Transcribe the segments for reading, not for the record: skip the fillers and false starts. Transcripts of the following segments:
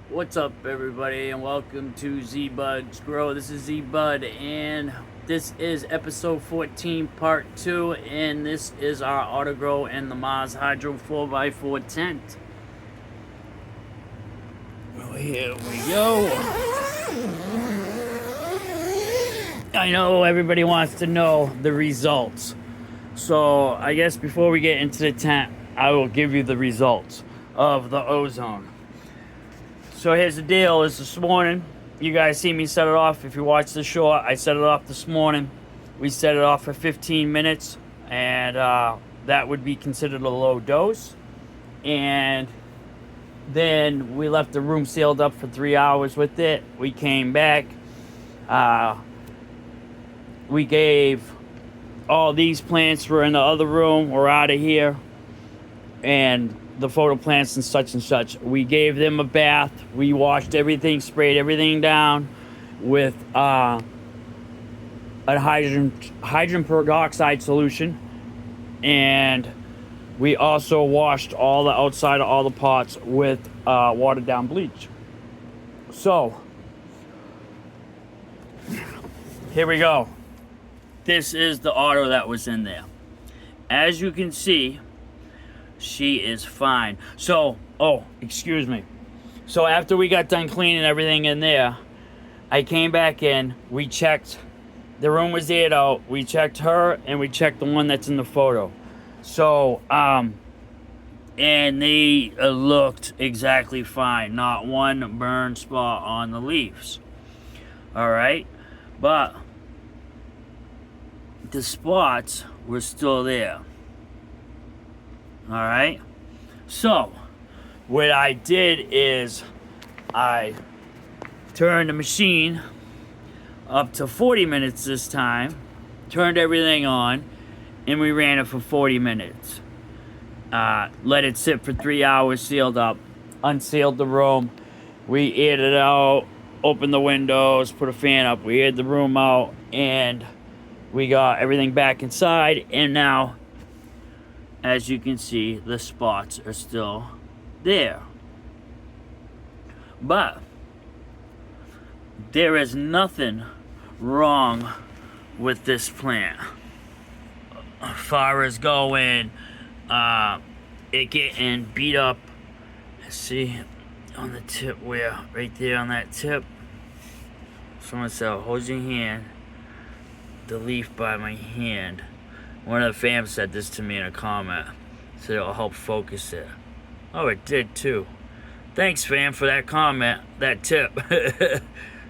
What's up, everybody, and welcome to Z-Bud's Grow. This is Z-Bud, and this is episode 14, part 2, and this is our auto grow and the Mars Hydro 4x4 tent. Well, here we go. I know everybody wants to know the results, so I guess before we get into the tent, I will give you the results of the Ozone. So here's the deal, is this morning, you guys see me set it off. If you watch the short, I set it off this morning. We set it off for 15 minutes, and that would be considered a low dose. And then we left the room sealed up for 3 hours with it. We came back. We gave all these plants were in the other room. We're out of here. And the photo plants and such, we gave them a bath. We washed everything, sprayed everything down with a hydrogen peroxide solution, and we also washed all the outside of all the pots with watered down bleach. So here we go. This is the auto that was in there. As you can see, she is fine. So, excuse me. So after we got done cleaning everything in there, I came back in, we checked, the room was aired out, we checked her, and we checked the one that's in the photo. So, and they looked exactly fine. Not one burn spot on the leaves. Alright? But the spots were still there. Alright, so what I did is I turned the machine up to 40 minutes this time, turned everything on, and we ran it for 40 minutes. Let it sit for 3 hours, sealed up, unsealed the room. We aired it out, opened the windows, put a fan up, we aired the room out, and we got everything back inside, and now, as you can see, the spots are still there. But there is nothing wrong with this plant. As far as going, it getting beat up. See, on the tip where, right there on that tip. Someone said, hold your hand, the leaf by my hand. One of the fans said this to me in a comment. Said it'll help focus it. Oh, it did too. Thanks, fam, for that comment, that tip.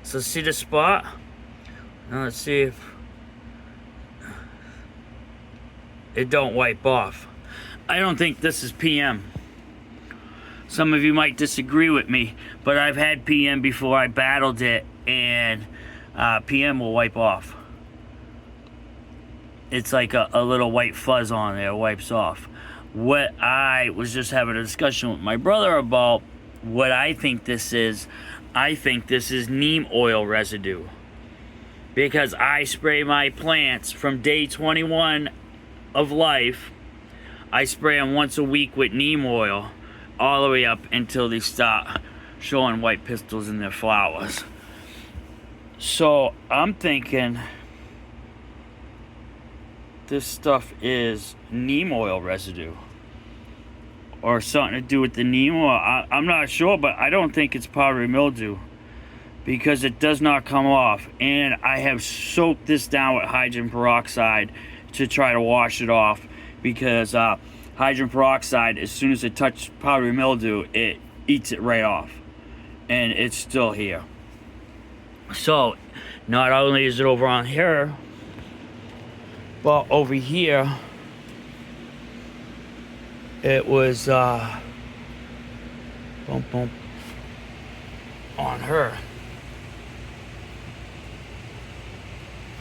So see the spot? Now let's see if it don't wipe off. I don't think this is PM. Some of you might disagree with me, but I've had PM before. I battled it, and PM will wipe off. It's like a little white fuzz on there, wipes off. What I was just having a discussion with my brother about, what I think this is neem oil residue. Because I spray my plants from day 21 of life, I spray them once a week with neem oil, all the way up until they start showing white pistils in their flowers. So I'm thinking this stuff is neem oil residue, or something to do with the neem oil. I'm not sure, but I don't think it's powdery mildew, because it does not come off. And I have soaked this down with hydrogen peroxide to try to wash it off, because hydrogen peroxide, as soon as it touches powdery mildew, it eats it right off, and it's still here. So not only is it over on here, but over here, it was on her.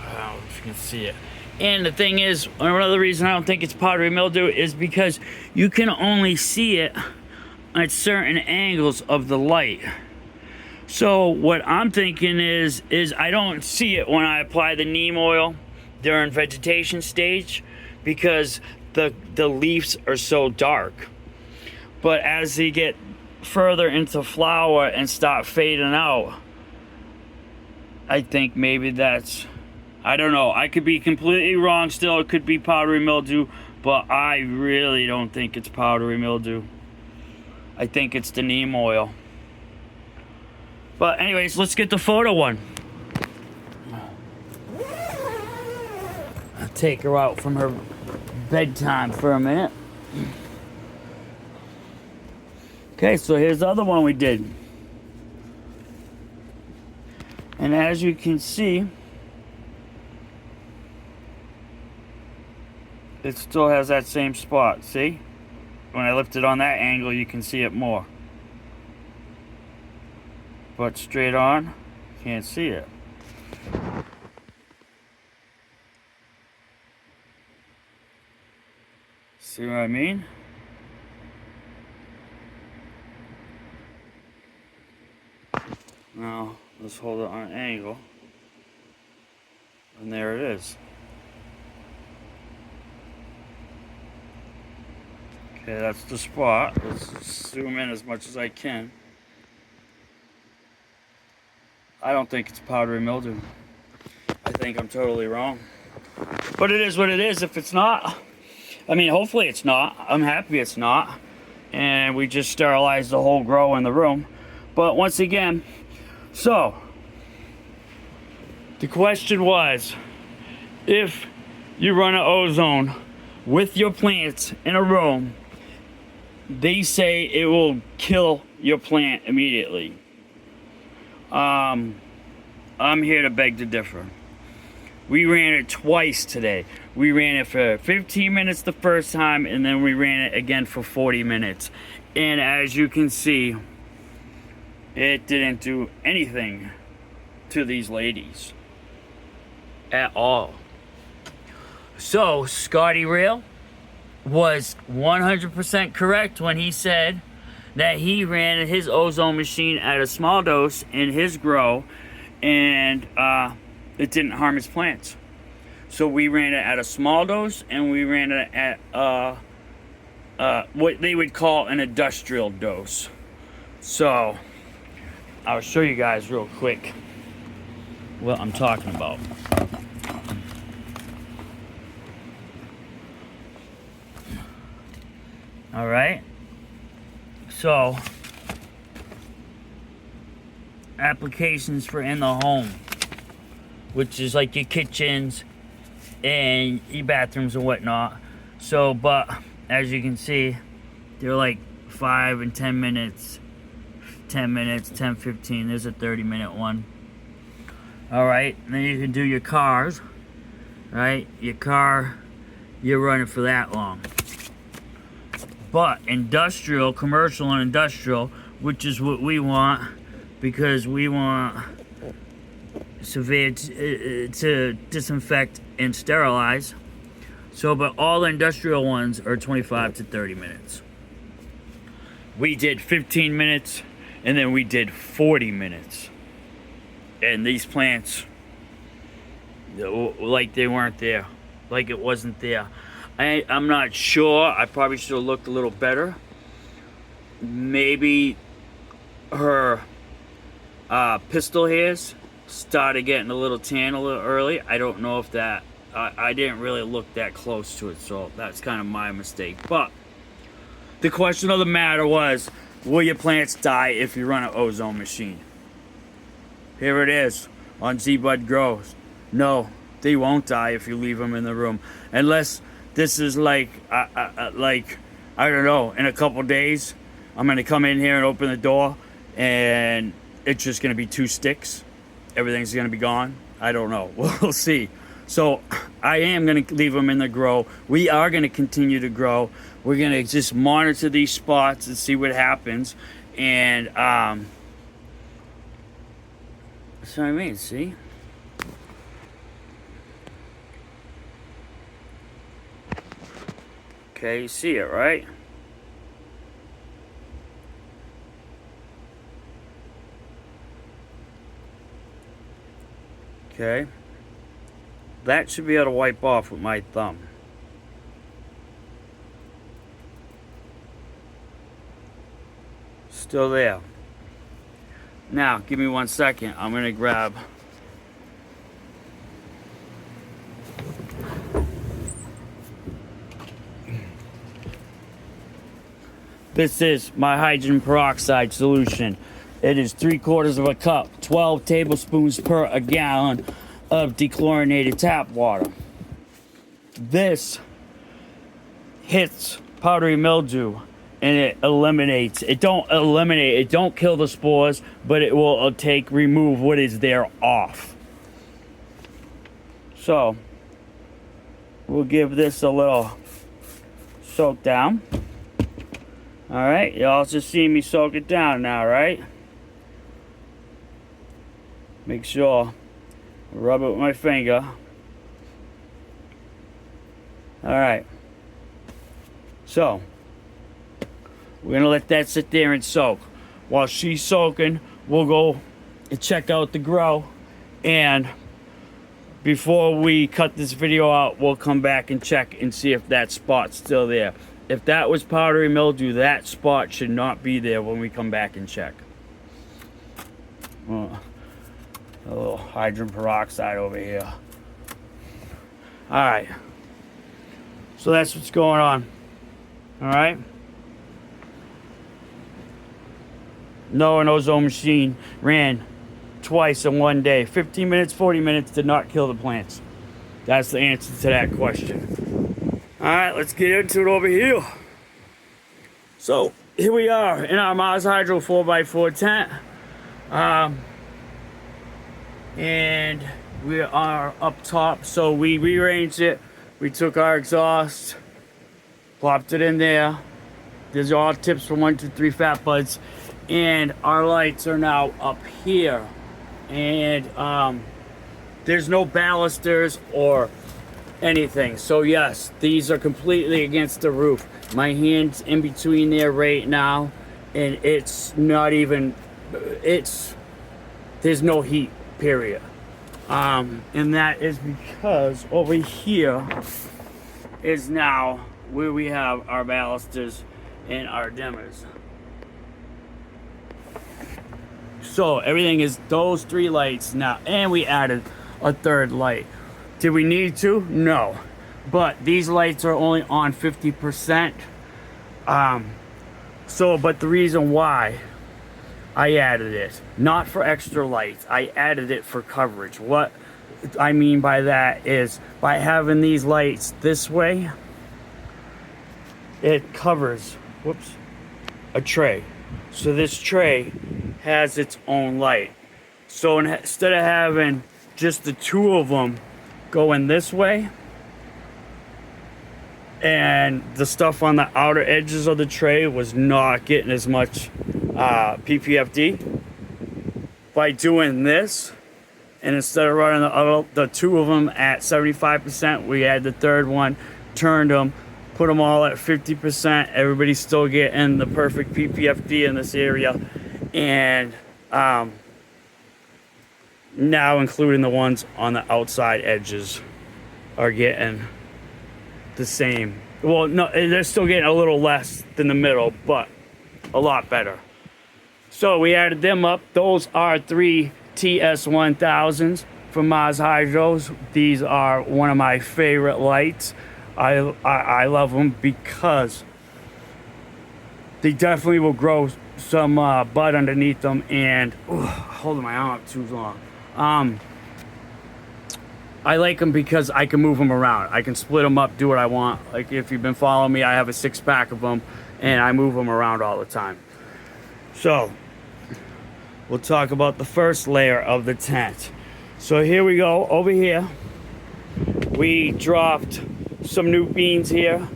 I don't know if you can see it. And the thing is, another reason I don't think it's powdery mildew is because you can only see it at certain angles of the light. So what I'm thinking is I don't see it when I apply the neem oil during vegetation stage, because the leaves are so dark. But as they get further into flower and start fading out, I think maybe that's, I don't know. I could be completely wrong still. It could be powdery mildew, but I really don't think it's powdery mildew. I think it's the neem oil. But anyways, let's get the photo one. I'll take her out from her bedtime for a minute. Okay, so here's the other one we did. And as you can see, it still has that same spot, see? When I lift it on that angle, you can see it more. But straight on, can't see it. See what I mean? Now, let's hold it on an angle. And there it is. Okay, that's the spot. Let's zoom in as much as I can. I don't think it's powdery mildew. I think I'm totally wrong. But it is what it is. If it's not, I mean, hopefully it's not. I'm happy it's not. And we just sterilized the whole grow in the room. But once again, so the question was, if you run an ozone with your plants in a room, they say it will kill your plant immediately. I'm here to beg to differ. We ran it twice today. We ran it for 15 minutes the first time, and then we ran it again for 40 minutes. And as you can see, it didn't do anything to these ladies at all. So Scotty Rail was 100% correct when he said that he ran his ozone machine at a small dose in his grow, and it didn't harm his plants. So we ran it at a small dose, and we ran it at what they would call an industrial dose. So I'll show you guys real quick what I'm talking about. All right, so applications for in the home, which is like your kitchens and your bathrooms and whatnot. So, but as you can see, they're like 5 and 10 minutes, 10 minutes, 10, 15. There's a 30-minute one. All right, and then you can do your cars, right? Your car, you're running for that long. But industrial, commercial and industrial, which is what we want, because we want severe to disinfect and sterilize. So, but all the industrial ones are 25 to 30 minutes. We did 15 minutes, and then we did 40 minutes. And these plants, like they weren't there, like it wasn't there. I'm not sure. I probably should have looked a little better. Maybe her pistil hairs started getting a little tan a little early. I don't know if that, I didn't really look that close to it, so that's kind of my mistake. But the question of the matter was, will your plants die if you run an ozone machine? Here it is on Z-Bud Grows. No, they won't die if you leave them in the room, unless this is like I don't know, in a couple days, I'm gonna come in here and open the door, and it's just gonna be 2 sticks. Everything's gonna be gone. I don't know. We'll see. So I am gonna leave them in the grow. We are gonna continue to grow. We're gonna just monitor these spots and see what happens. And that's what I mean. See. Okay, you see it, right? Okay. That should be able to wipe off with my thumb. Still there. Now, give me 1 second. I'm gonna grab this is my hydrogen peroxide solution. It is 3/4 of a cup, 12 tablespoons per a gallon of dechlorinated tap water. This hits powdery mildew and it eliminates. It don't eliminate, it don't kill the spores, but it will remove what is there off. So we'll give this a little soak down. All right, y'all just see me soak it down now, right? Make sure I rub it with my finger. All right. So we're gonna let that sit there and soak. While she's soaking, we'll go and check out the grow. And before we cut this video out, we'll come back and check and see if that spot's still there. If that was powdery mildew, that spot should not be there when we come back and check. A little hydrogen peroxide over here. All right. So that's what's going on. All right. No, an ozone machine ran twice in one day. 15 minutes, 40 minutes did not kill the plants. That's the answer to that question. All right, let's get into it over here. So here we are in our Mars Hydro 4x4 tent. And we are up top. So we rearranged it. We took our exhaust, plopped it in there. These are all tips from 1, 2, 3 fat buds. And our lights are now up here. And there's no balusters or anything. So yes, these are completely against the roof. My hand's in between there right now, and it's not even, there's no heat, period. And that is because over here is now where we have our balusters and our dimmers. So everything is those 3 lights now, and we added a 3rd light. Did we need to? No. But these lights are only on 50%. But the reason why I added it, not for extra lights, I added it for coverage. What I mean by that is by having these lights this way, it covers, a tray. So this tray has its own light. So instead of having just the 2 of them going this way, and the stuff on the outer edges of the tray was not getting as much PPFD, by doing this, and instead of running the 2 of them at 75%, we had the 3rd one, turned them, put them all at 50%. Everybody's still getting the perfect PPFD in this area. And now including the ones on the outside edges are getting the same. Well, no, they're still getting a little less than the middle, but a lot better. So we added them up. Those are 3 TS1000s from Mars Hydros. These are one of my favorite lights. I love them because they definitely will grow some bud underneath them. And holding my arm up too long. I like them because I can move them around. I can split them up, do what I want. Like if you've been following me, I have a 6-pack of them, and I move them around all the time. So we'll talk about the first layer of the tent. So here we go. Over here, we dropped some new beans here.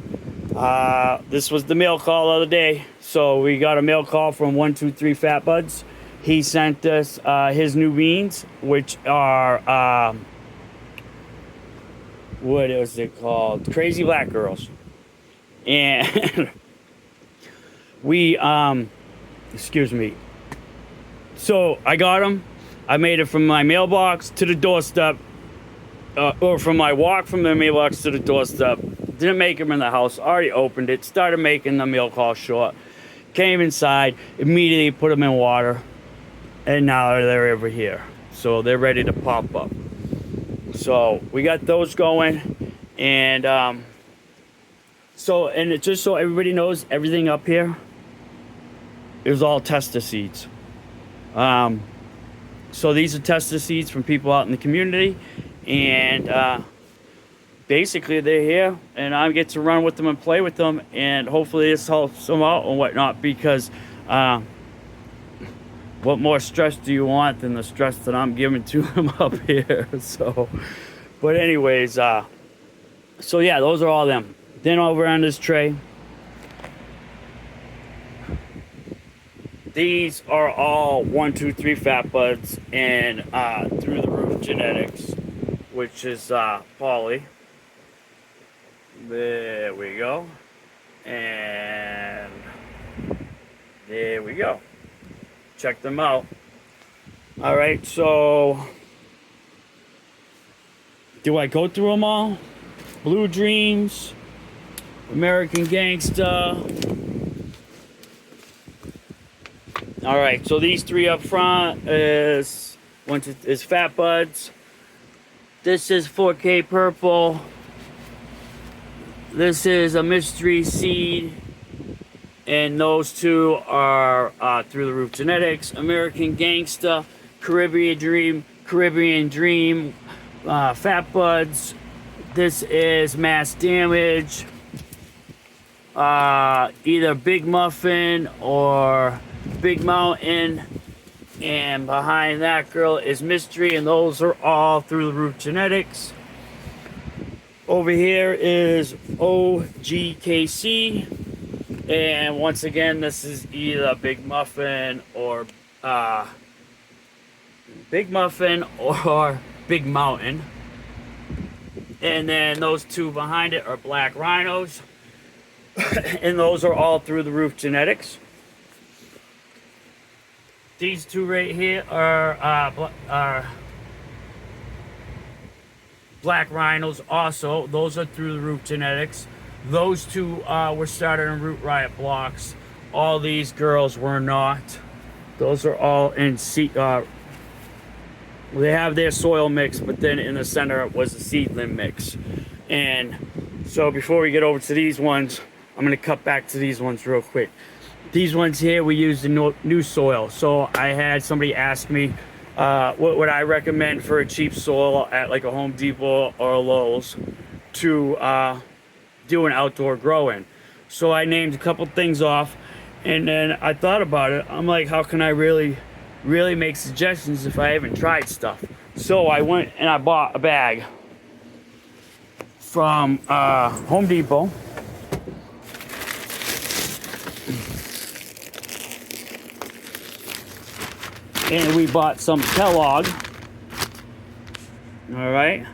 This was the mail call the other day. So we got a mail call from 1, 2, 3 Fat Buds. He sent us his new beans, which are what is it called? Crazy Black Girls. And we excuse me. So I got them. I made it from my mailbox to the doorstep, or from my walk from the mailbox to the doorstep. Didn't make them in the house. Already opened it. Started making the mail call short. came inside, immediately put them in water, and now they're over here. So they're ready to pop up. So we got those going, and and it just so everybody knows, everything up here is all tester seeds. So these are tester seeds from people out in the community, and basically they're here, and I get to run with them and play with them, and hopefully this helps them out and whatnot, because what more stress do you want than the stress that I'm giving to them up here? So, but anyways, so yeah, those are all them. Then over on this tray, these are all 1, 2, 3 fat buds and through the roof genetics, which is poly. There we go. And there we go. Check them out. All right, so do I go through them all? Blue Dreams, American Gangsta. All right, so these 3 up front is fat buds. This is 4K purple. This is a mystery seed, and those 2 are through the roof genetics. American Gangsta, Caribbean Dream, fat buds. This is Mass Damage, either Big Muffin or Big Mountain, and behind that girl is Mystery, and those are all through the roof genetics. Over here is OGKC, and once again this is either Big Muffin or Big Mountain. And then those 2 behind it are Black Rhinos, and those are all through the roof genetics. These 2 right here are Black Rhinos also. Those are through the roof genetics. Those 2 were started in Root Riot blocks. All these girls were not. Those are all in seed. They have their soil mix, but then in the center was a seedling mix. And so before we get over to these ones, I'm going to cut back to these ones real quick. These ones here, we use the new soil. So I had somebody ask me, what would I recommend for a cheap soil at like a Home Depot or a Lowe's to do an outdoor grow in. So I named a couple things off, and then I thought about it. I'm like, how can I really make suggestions if I haven't tried stuff? So I went and I bought a bag from Home Depot. And we bought some Kellogg. All right.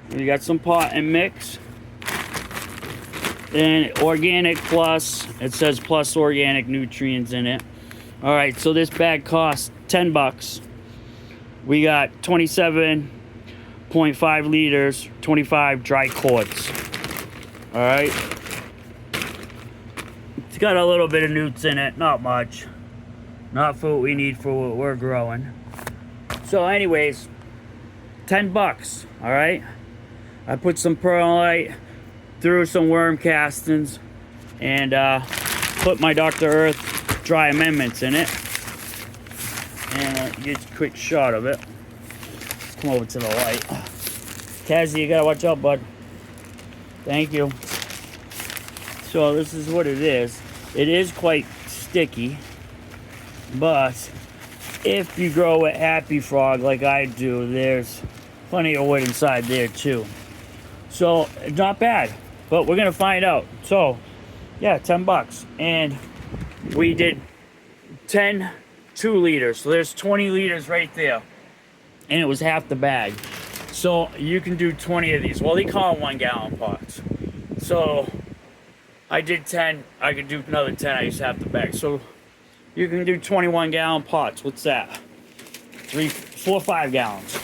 We got some pot and mix. And Organic Plus. It says plus organic nutrients in it. All right, so this bag costs $10. We got 27.5 liters, 25 dry quarts. All right. It's got a little bit of newts in it, not much. Not for what we need for what we're growing. So anyways, $10, all right? I put some perlite, threw some worm castings, and put my Dr. Earth dry amendments in it. And get a quick shot of it. Let's come over to the light. Kazzy, you gotta watch out, bud. Thank you. So this is what it is. It is quite sticky. But if you grow a Happy Frog like I do, there's plenty of wood inside there too. So not bad, but we're gonna find out. So yeah, $10, and we did 2 liters. So there's 20 liters right there, and it was half the bag. So you can do 20 of these. Well, they call them 1 gallon pots. So I did 10. I could do another 10. I used half the bag. So you can do 21 gallon pots. What's that? 3, 4, 5 gallons.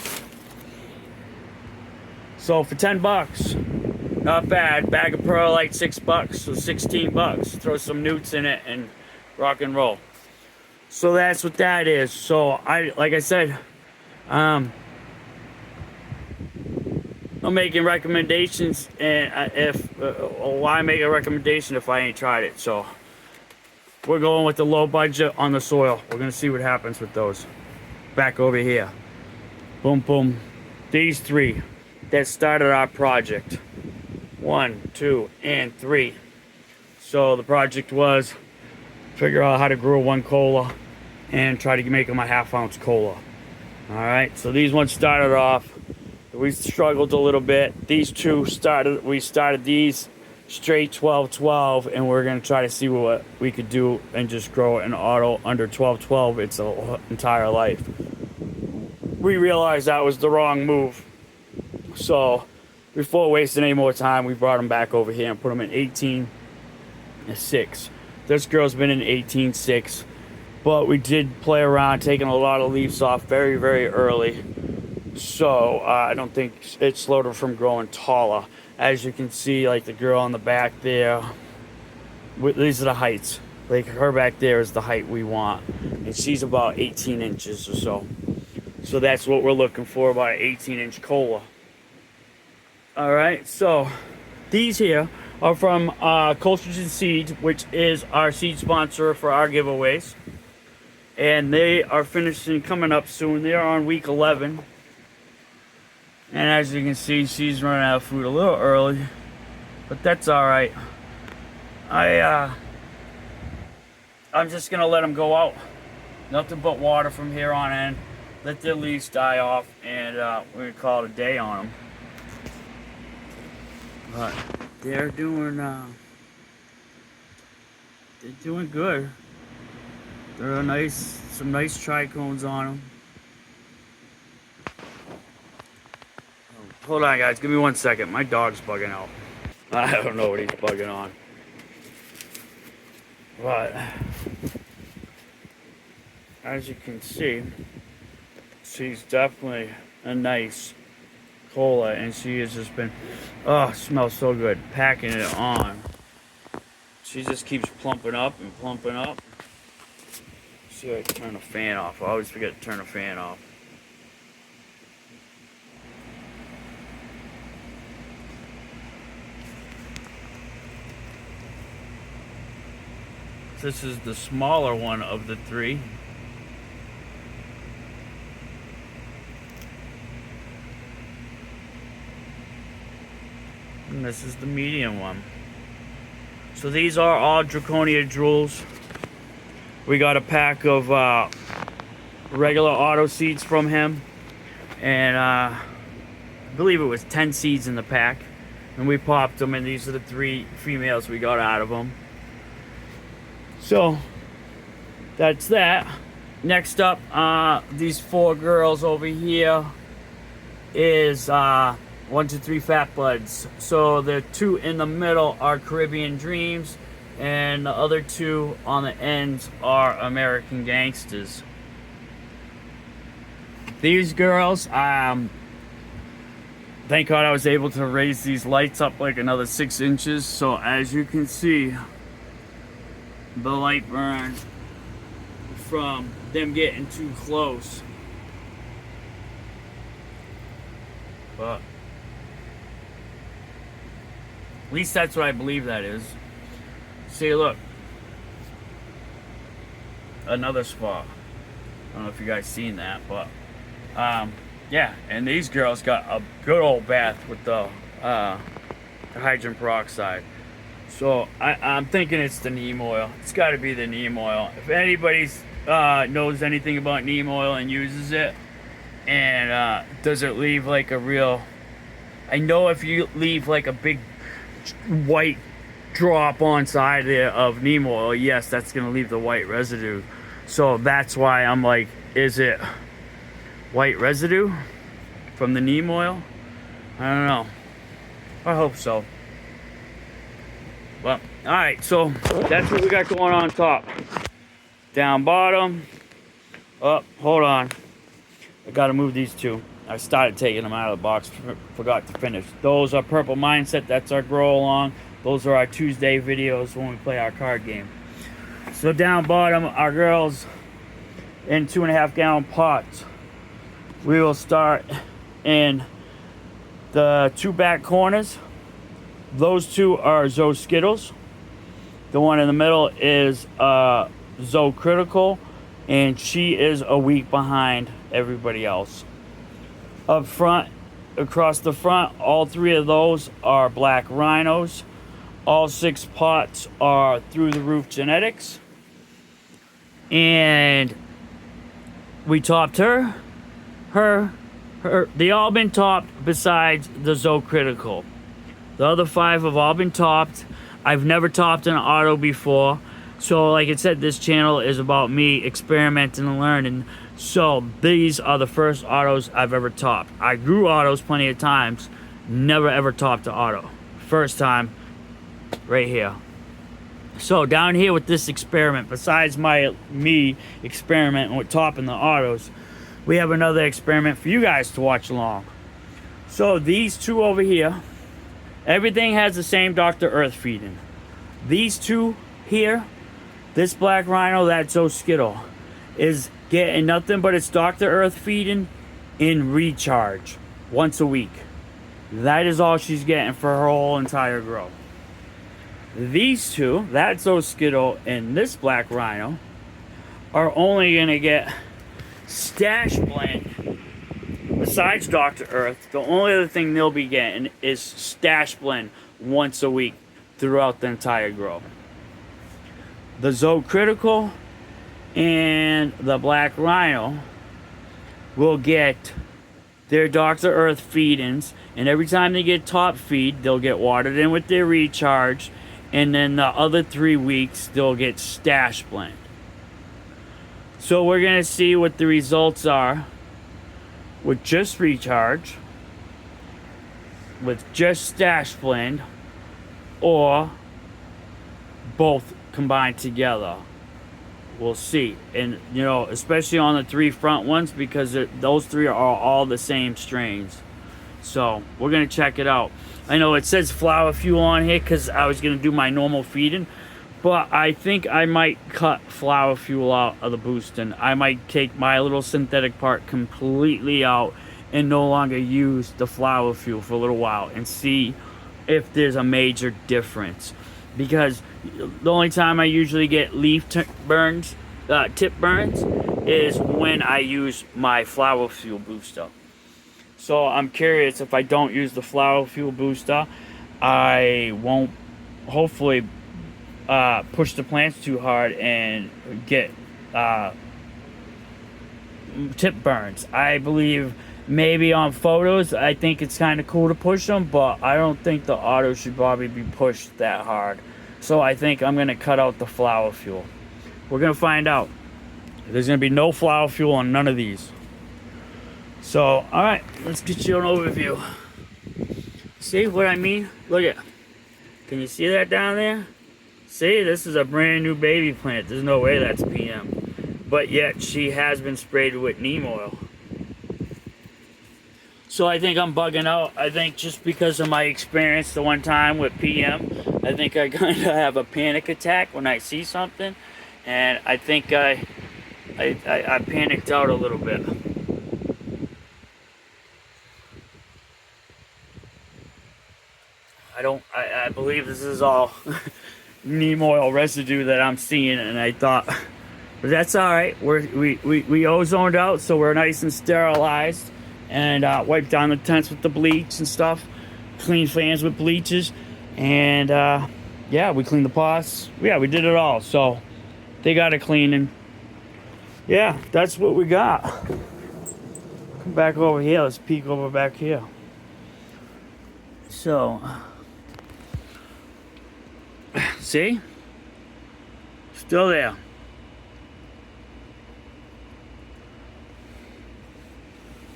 So for $10, not bad. Bag of perlite, $6, so $16. Throw some newts in it, and rock and roll. So that's what that is. So like I said, I'm making recommendations, and why make a recommendation if I ain't tried it? So we're going with the low budget on the soil. We're gonna see what happens with those. Back over here. Boom, boom. These three that started our project. 1, 2, and 3. So the project was figure out how to grow one cola and try to make them a 1/2 ounce cola. All right, so these ones started off, we struggled a little bit. These two we started these straight 12-12, and we're gonna try to see what we could do and just grow an auto under 12-12 its entire life. We realized that was the wrong move. So before wasting any more time, we brought them back over here and put them in 18-6. This girl's been in 18-6, but we did play around, taking a lot of leaves off very, very early. So I don't think it slowed her from growing taller. As you can see, like the girl on the back there, these are the heights. Like her back there is the height we want, and she's about 18 inches or so. So that's what we're looking for, about an 18-inch cola. All right, so these here are from Coastal Seeds, which is our seed sponsor for our giveaways. And they are finishing, coming up soon. They are on week 11. And as you can see, she's running out of food a little early, but that's all right. I'm just gonna let them go out. Nothing but water from here on in. Let their leaves die off, and we're gonna call it a day on them. But they're doing good. They're some nice trichomes on them. Hold on, guys. Give me 1 second. My dog's bugging out. I don't know what he's bugging on. But as you can see, she's definitely a nice cola, and she has just been, oh, smells so good, packing it on. She just keeps plumping up and plumping up. See, I turn the fan off. I always forget to turn the fan off. This is the smaller one of the three. And this is the medium one. So these are all Draconia Drools. We got a pack of regular auto seeds from him. And I believe it was 10 seeds in the pack. And we popped them, and these are the 3 females we got out of them. So that's that. Next up, these 4 girls over here is 1, 2, 3 Fat Buds. So the 2 in the middle are Caribbean Dreams, and the other 2 on the ends are American Gangsters. These girls, thank God I was able to raise these lights up like another 6 inches. So as you can see, the light burn from them getting too close. But at least that's what I believe that is. See, look. Another spot. I don't know if you guys seen that, but yeah, and these girls got a good old bath with the hydrogen peroxide. So I'm thinking it's the neem oil. It's got to be the neem oil. If anybody knows anything about neem oil and uses it, and does it leave like a real... I know if you leave like a big white drop on side there of neem oil, yes, that's going to leave the white residue. So that's why I'm like, is it white residue from the neem oil? I don't know. I hope so. Well, alright, so that's what we got going on top. Down bottom. Oh, hold on. I gotta move these 2. I started taking them out of the box, forgot to finish. Those are Purple Mindset, that's our grow along. Those are our Tuesday videos when we play our card game. So down bottom, our girls in 2.5 gallon pots. We will start in the 2 back corners. Those 2 are Zoe Skittles. The one in the middle is Zoe Critical, and she is a week behind everybody else. Up front, across the front, all 3 of those are black rhinos. All 6 pots are through the roof genetics. And we topped her. They all been topped besides the Zoe Critical. The other 5 have all been topped. I've never topped an auto before. So like I said, this channel is about me experimenting and learning. So these are the first autos I've ever topped. I grew autos plenty of times. Never ever topped an auto. First time right here. So down here with this experiment, besides me experimenting with topping the autos, we have another experiment for you guys to watch along. So these 2 over here, everything has the same Dr. Earth feeding. These 2 here, this black rhino, that Zoe Skittle, is getting nothing but its Dr. Earth feeding in recharge once a week. That is all she's getting for her whole entire grow. These 2, that Zoe Skittle and this black rhino, are only gonna get stash blend. Besides Dr. Earth, the only other thing they'll be getting is stash blend once a week throughout the entire grow. The Zoe Critical and the black rhino will get their Dr. Earth feed-ins, and every time they get top feed, they'll get watered in with their recharge, and then the other 3 weeks, they'll get stash blend. So we're gonna see what the results are with just recharge, with just stash blend, or both combined together. We'll see. And you know, especially on the 3 front ones, because those 3 are all the same strains. So we're gonna check it out. I know it says flower fuel on here because I was gonna do my normal feeding, but I think I might cut flower fuel out of the boosting. I might take my little synthetic part completely out and no longer use the flower fuel for a little while and see if there's a major difference. Because the only time I usually get leaf tip burns is when I use my flower fuel booster. So I'm curious, if I don't use the flower fuel booster, I won't hopefully push the plants too hard and get tip burns. I believe maybe on photos, I think it's kind of cool to push them, but I don't think the auto should probably be pushed that hard. So I think I'm going to cut out the flower fuel. We're going to find out. There's going to be no flower fuel on none of these. So, alright, let's get you an overview. See what I mean? Look at, can you see that down there? See, this is a brand new baby plant. There's no way that's PM. But yet, she has been sprayed with neem oil. So I think I'm bugging out. I think just because of my experience the one time with PM, I think I kind of have a panic attack when I see something. And I think I panicked out a little bit. I believe this is all neem oil residue that I'm seeing, and I thought, but that's all right. We ozoned out, so we're nice and sterilized, and wiped down the tents with the bleach and stuff, cleaned fans with bleaches, and yeah, we cleaned the pots. Yeah, we did it all. So they got it clean, and yeah, that's what we got. Come back over here. Let's peek over back here. So. See? Still there.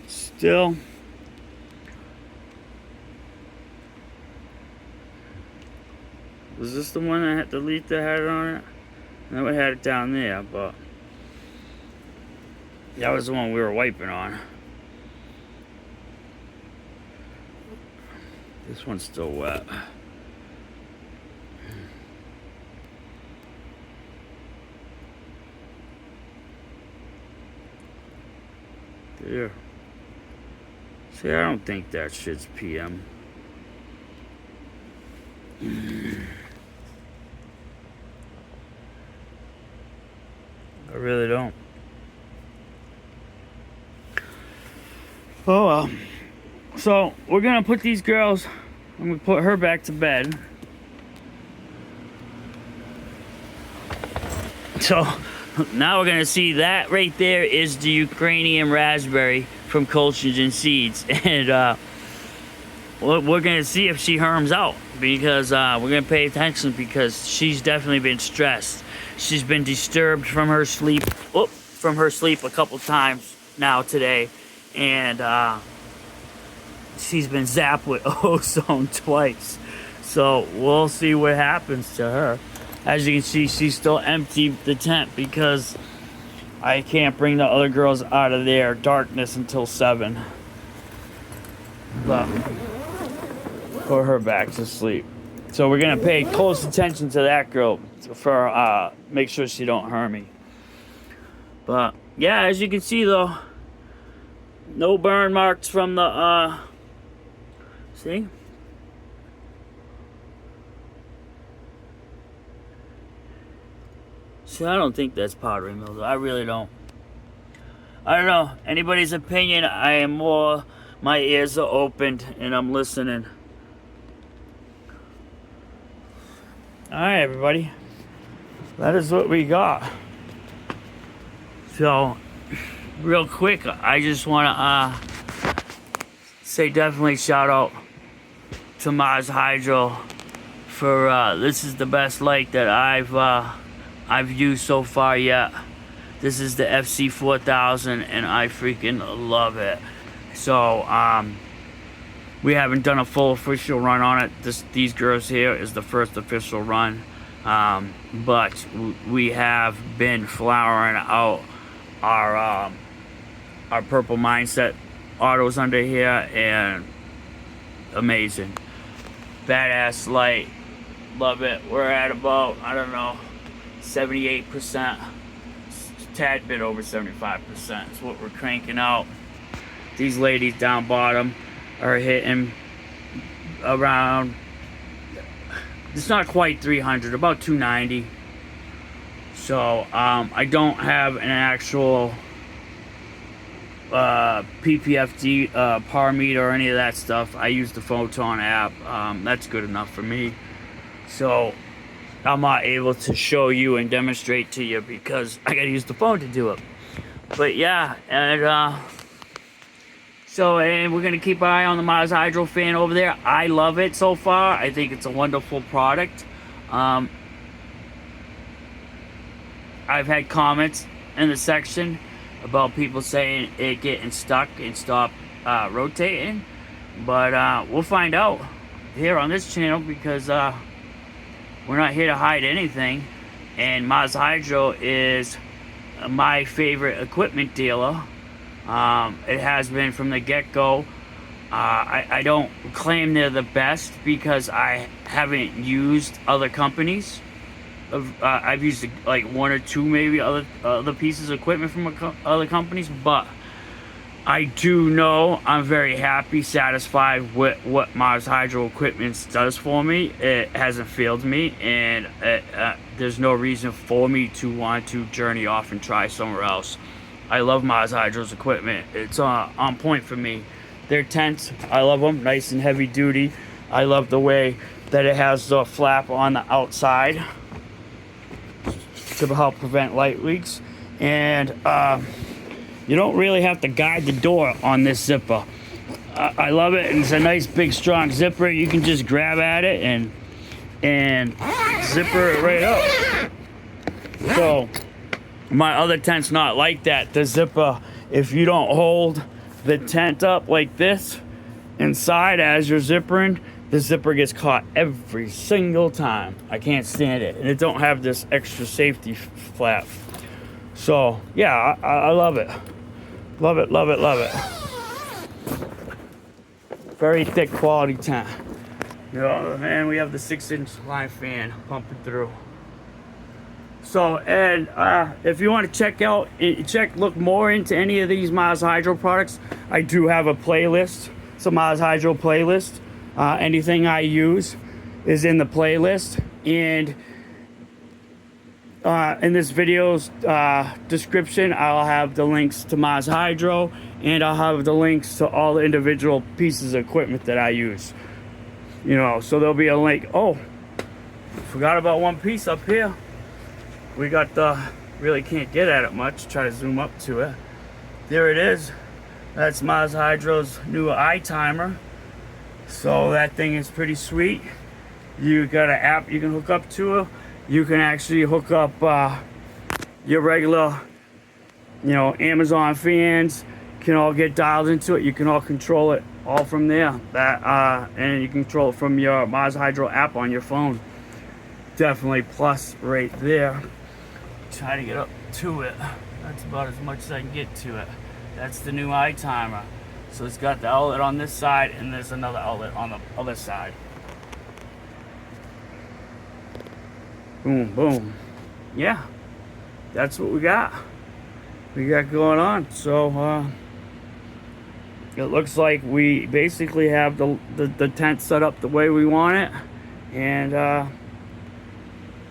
Still. Was this the one that had the leaf that had it on it? I know it had it down there, but that was the one we were wiping on. This one's still wet. There. See, I don't think that shit's PM. I really don't. Oh well. So we're gonna put these girls, I'm gonna put her back to bed. So now we're gonna see that right there is the Ukrainian raspberry from Colchigen Seeds, and we're gonna see if she herms out, because we're gonna pay attention, because she's definitely been stressed. She's been disturbed from her sleep, a couple times now today, and she's been zapped with ozone twice. So we'll see what happens to her. As you can see, she's still empty the tent because I can't bring the other girls out of their darkness until 7. But put her back to sleep. So we're gonna pay close attention to that girl for make sure she don't harm me. But yeah, as you can see though, no burn marks from the see? See, I don't think that's powdery mildew. I really don't. I don't know. Anybody's opinion, I am more, my ears are opened and I'm listening. Alright, everybody. That is what we got. So, real quick, I just want to say definitely shout out to Mars Hydro for this is the best light that I've used so far yet. This is the FC4000 and I freaking love it. So we haven't done a full official run on it. These girls here is the first official run, but we have been flowering out our purple mindset autos under here, and amazing, badass light, love it. We're at about, I don't know, 78%, tad bit over 75% is what we're cranking out. These ladies down bottom are hitting around, it's not quite 300, about 290. So I don't have an actual PPFD par meter or any of that stuff. I use the Photon app. That's good enough for me. So I'm not able to show you and demonstrate to you because I gotta use the phone to do it. But yeah, and so, and we're gonna keep an eye on the Mars Hydro fan over there. I love it so far. I think it's a wonderful product. I've had comments in the section about people saying it getting stuck and stop rotating, but we'll find out here on this channel, because we're not here to hide anything, and Mars Hydro is my favorite equipment dealer. It has been from the get-go. I don't claim they're the best because I haven't used other companies. I've used like 1 or 2 maybe other pieces of equipment from other companies, but I do know I'm very happy, satisfied with what Mars Hydro Equipment does for me. It hasn't failed me, and there's no reason for me to want to journey off and try somewhere else. I love Mars Hydro's equipment. It's on point for me. Their tents, I love them, nice and heavy duty. I love the way that it has the flap on the outside to help prevent light leaks, and you don't really have to guide the door on this zipper. I love it, and it's a nice big strong zipper. You can just grab at it and zipper it right up. So my other tent's not like that. The zipper, if you don't hold the tent up like this inside as you're zippering, the zipper gets caught every single time. I can't stand it, and it don't have this extra safety flap. So yeah, I love it. Love it, love it, love it. Very thick quality tent. You know, and we have the 6-inch line fan pumping through. So, and if you want to look more into any of these Mars Hydro products, I do have a playlist. It's a Mars Hydro playlist. Anything I use is in the playlist, and in this video's description, I'll have the links to Mars Hydro, and I'll have the links to all the individual pieces of equipment that I use. You know, so there'll be a link. Oh, forgot about one piece up here. We got the, really can't get at it much. Try to zoom up to it. There it is. That's Mars Hydro's new eye timer. So that thing is pretty sweet. You got an app you can hook up to it. You can actually hook up your regular, you know, Amazon fans. Can all get dialed into it. You can all control it all from there. And you can control it from your Mars Hydro app on your phone. Definitely plus right there. Try to get up to it. That's about as much as I can get to it. That's the new eye timer. So it's got the outlet on this side, and there's another outlet on the other side. Boom, boom. Yeah, that's what we got. We got going on. So it looks like we basically have the tent set up the way we want it, and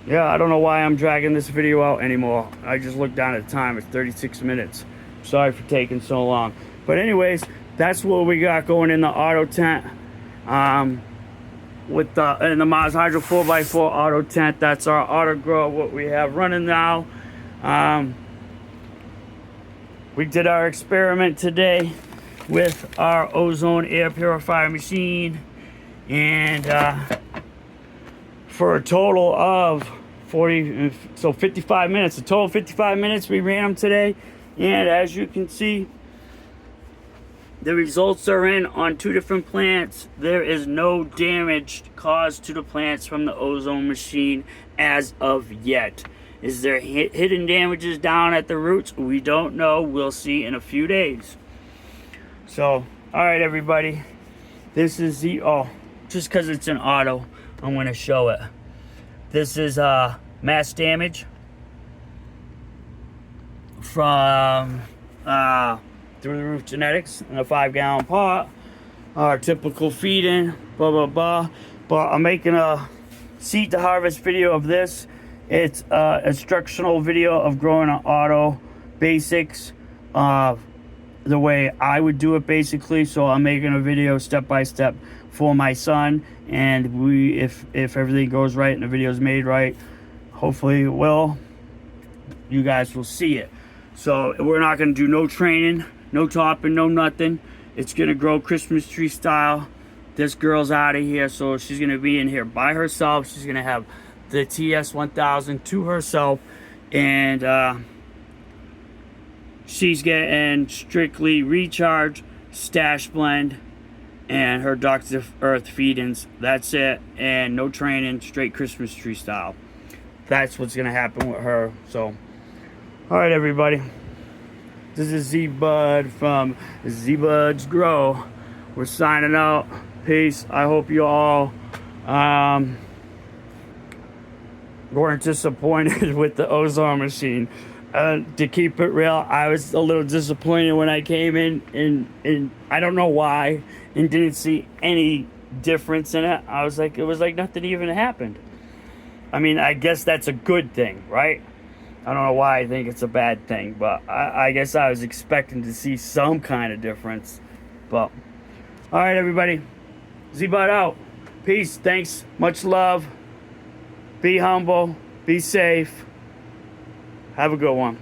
yeah, I don't know why I'm dragging this video out anymore. I just looked down at the time. It's 36 minutes. Sorry for taking so long. But anyways, that's what we got going in the auto tent. With in the Mars Hydro 4x4 auto tent. That's our auto grow, what we have running now. We did our experiment today with our Ozone air purifier machine. And for a total of 55 minutes. A total of 55 minutes we ran them today. And as you can see, the results are in on 2 different plants. There is no damage caused to the plants from the Ozone machine as of yet. Is there hidden damages down at the roots? We don't know. We'll see in a few days. So, all right, everybody. This is the, just because it's an auto, I'm going to show it. This is mass damage from Through the Roof Genetics in a 5-gallon pot. Our typical feeding, blah, blah, blah. But I'm making a seed to harvest video of this. It's an instructional video of growing an auto basics the way I would do it basically. So I'm making a video step by step for my son, and if everything goes right and the video is made right, hopefully it will, you guys will see it. So we're not going to do no training, no topping, no nothing. It's going to grow Christmas tree style. This girl's out of here, so she's going to be in here by herself. She's going to have the TS1000 to herself, and she's getting strictly recharge, stash blend, and her Dr. Earth feedings. That's it, and no training, straight Christmas tree style. That's what's going to happen with her. So, all right, everybody. This is Z-Bud from Z-Bud's Grow. We're signing out. Peace. I hope you all weren't disappointed with the Ozone machine. To keep it real, I was a little disappointed when I came in, and I don't know why, and didn't see any difference in it. I was like, it was like nothing even happened. I mean, I guess that's a good thing, right? I don't know why I think it's a bad thing, but I guess I was expecting to see some kind of difference. But, all right, everybody. Z-Bud out. Peace. Thanks. Much love. Be humble. Be safe. Have a good one.